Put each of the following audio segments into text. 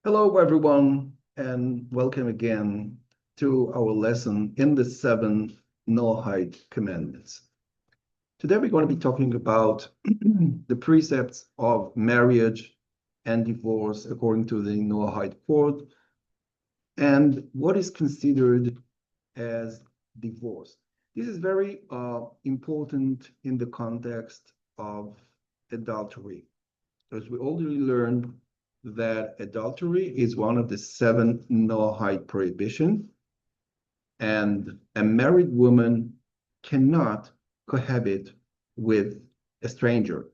Hello, everyone, and welcome again to our lesson in the seven Noahide commandments. Today, we're going to be talking about the precepts of marriage and divorce according to the Noahide code and what is considered as divorce. This is very important in the context of adultery, because we already learned that adultery is one of the seven Noahide prohibition, and a married woman cannot cohabit with a stranger,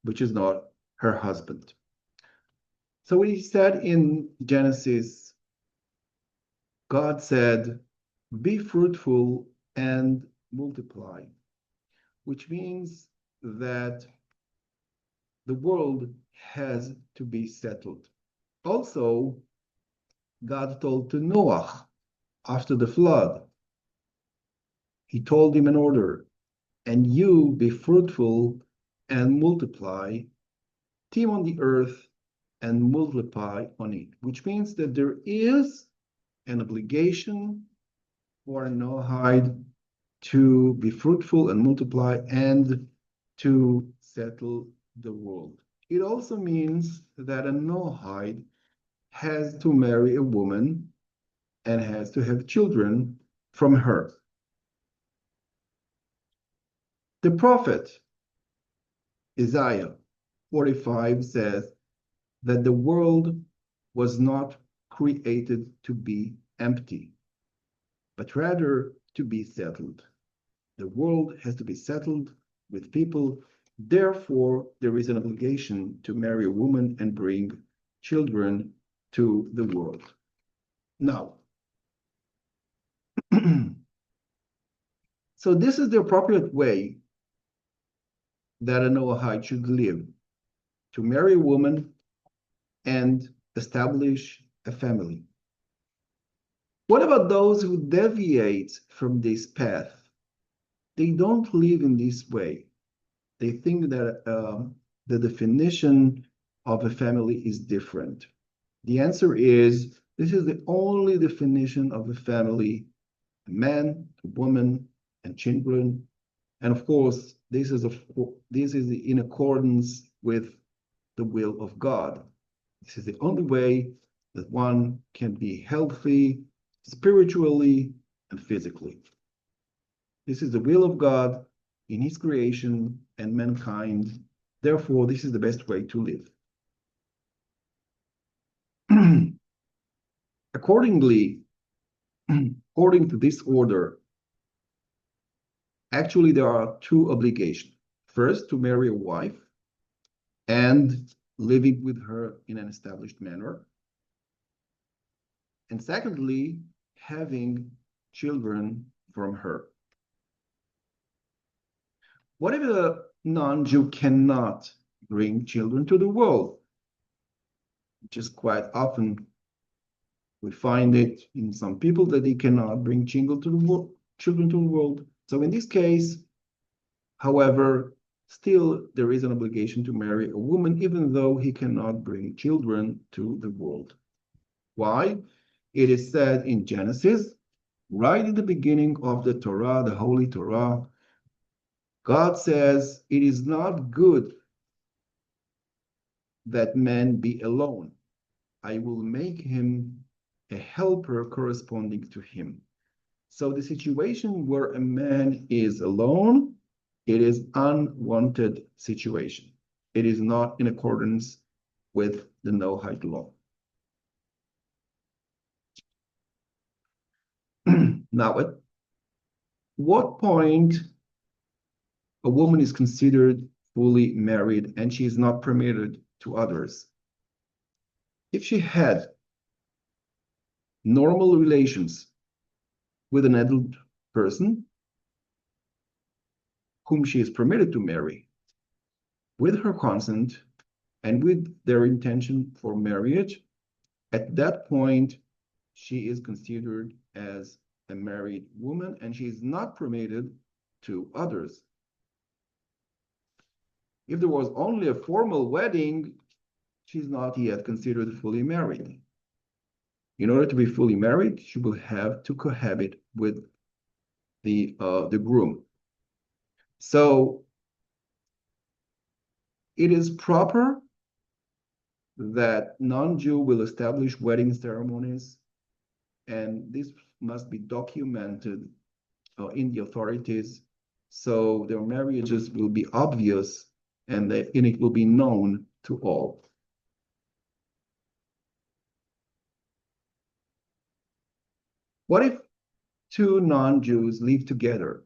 which is not her husband. So he said in Genesis, God said, be fruitful and multiply, which means that the world has to be settled. Also, God told to Noah after the flood, he told him an order, and you be fruitful and multiply, teem on the earth and multiply on it, which means that there is an obligation for a Noahide to be fruitful and multiply and to settle the world. It also means that a Noahide has to marry a woman and has to have children from her. The prophet Isaiah 45 says that the world was not created to be empty, but rather to be settled. The world has to be settled with people. Therefore, there is an obligation to marry a woman and bring children to the world. Now, so this is the appropriate way that a Noahide should live, to marry a woman and establish a family. What about those who deviate from this path? They don't live in this way. They think that the definition of a family is different. The answer is, this is the only definition of a family: a man, a woman, and children. And of course, this is in accordance with the will of God. This is the only way that one can be healthy spiritually and physically. This is the will of God in his creation and mankind. Therefore, this is the best way to live. Accordingly, according to this order, actually there are two obligations. First, to marry a wife and living with her in an established manner. And secondly, having children from her. What if a non-Jew cannot bring children to the world? Which is quite often we find it in some people that they cannot bring children to the world. So in this case, however, still there is an obligation to marry a woman, even though he cannot bring children to the world. Why? It is said in Genesis, right in the beginning of the Torah, the Holy Torah, God says, it is not good that man be alone. I will make him a helper corresponding to him. So the situation where a man is alone, it is unwanted situation. It is not in accordance with the Noahide law. Now, at what point a woman is considered fully married and she is not permitted to others? If she had normal relations with an adult person whom she is permitted to marry with her consent and with their intention for marriage, at that point, she is considered as a married woman and she is not permitted to others. If there was only a formal wedding, she's not yet considered fully married. In order to be fully married, she will have to cohabit with the groom. So it is proper that non-Jew will establish wedding ceremonies, and this must be documented in the authorities, so their marriages will be obvious and it will be known to all. What if two non-Jews live together?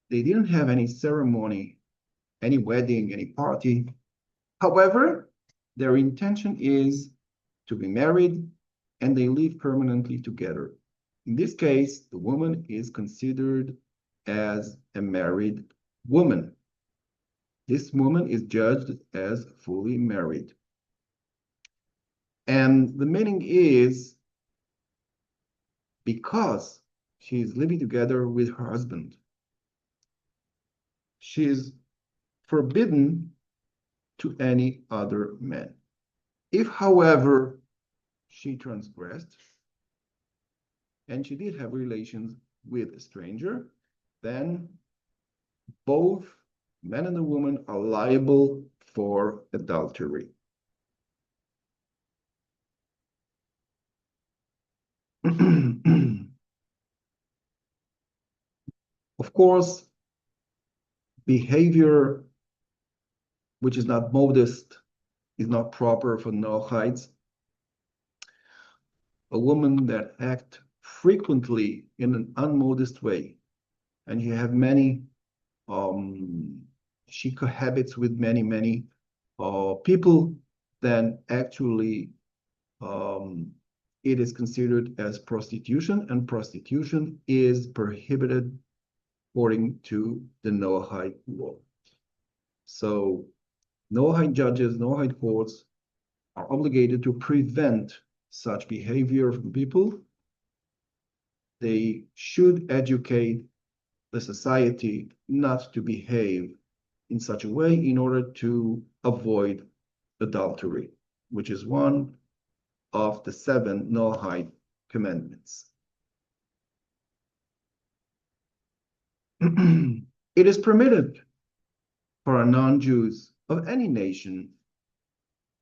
They didn't have any ceremony, any wedding, any party. However, their intention is to be married and they live permanently together. In this case, the woman is considered as a married woman. This woman is judged as fully married. And the meaning is because she is living together with her husband, she is forbidden to any other man. If, however, she transgressed and she did have relations with a stranger, then both man and the woman are liable for adultery. Of course, behavior which is not modest is not proper for Noahides. A woman that acts frequently in an unmodest way, and you have many, she cohabits with many people, then actually it is considered as prostitution, and prostitution is prohibited according to the Noahide law. So Noahide judges, Noahide courts are obligated to prevent such behavior from people. They should educate the society not to behave in such a way in order to avoid adultery, which is one of the 7 Noahide commandments. It is permitted for non-Jews of any nation,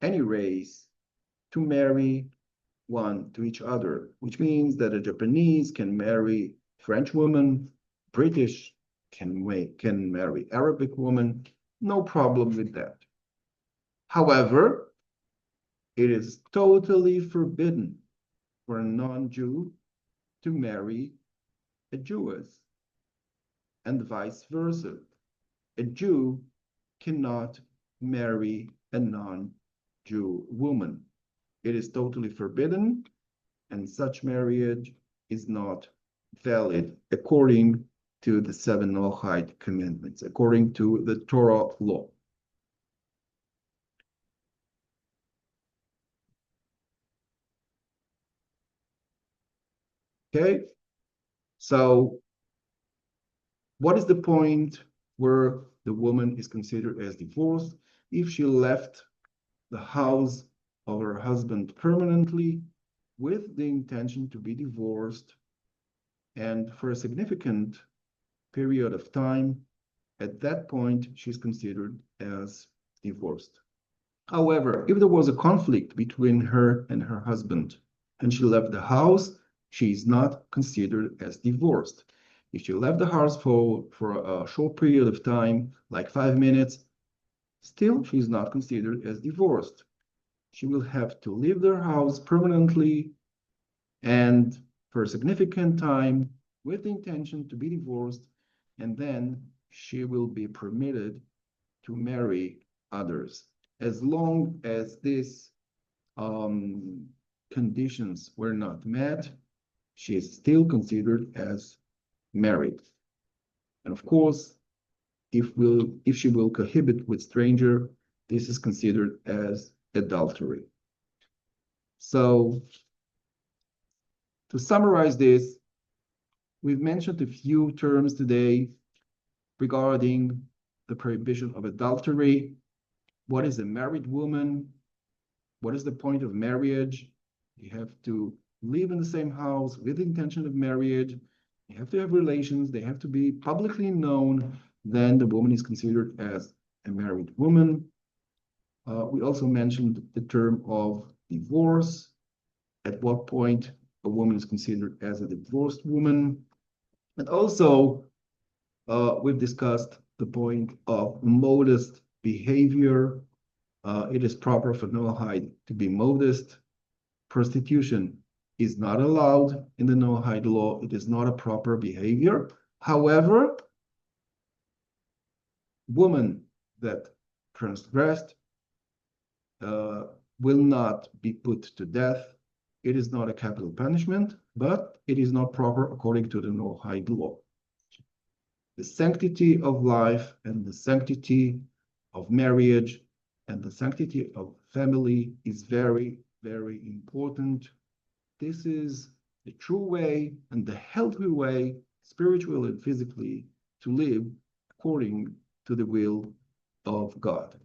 any race, to marry one to each other, which means that a Japanese can marry French woman, British can marry Arabic woman, no problem with that. However, it is totally forbidden for a non-Jew to marry a Jewess, and vice versa. A Jew cannot marry a non-Jew woman. It is totally forbidden, and such marriage is not valid according to the 7 Noahide commandments, according to the Torah law. Okay, so what is the point where the woman is considered as divorced? If she left the house of her husband permanently with the intention to be divorced, and for a significant period of time, at that point, she's considered as divorced. However, if there was a conflict between her and her husband, and she left the house, she is not considered as divorced. If she left the house for a short period of time, like 5 minutes, still she is not considered as divorced. She will have to leave their house permanently and for a significant time with the intention to be divorced, and then she will be permitted to marry others. As long as these conditions were not met, she is still considered as married. And of course, if she will cohabit with stranger, this is considered as adultery. So to summarize this, we've mentioned a few terms today regarding the prohibition of adultery. What is a married woman? What is the point of marriage? You have to live in the same house with the intention of marriage. You have to have relations. They have to be publicly known. Then the woman is considered as a married woman. We also mentioned the term of divorce. At what point a woman is considered as a divorced woman. And also, we've discussed the point of modest behavior. It is proper for Noahide to be modest. Prostitution is not allowed in the Noahide law. It is not a proper behavior. However, women that transgressed will not be put to death. It is not a capital punishment, but it is not proper according to the Noahide law. The sanctity of life and the sanctity of marriage and the sanctity of family is very, very important. This is the true way and the healthy way, spiritually and physically, to live according to the will of God.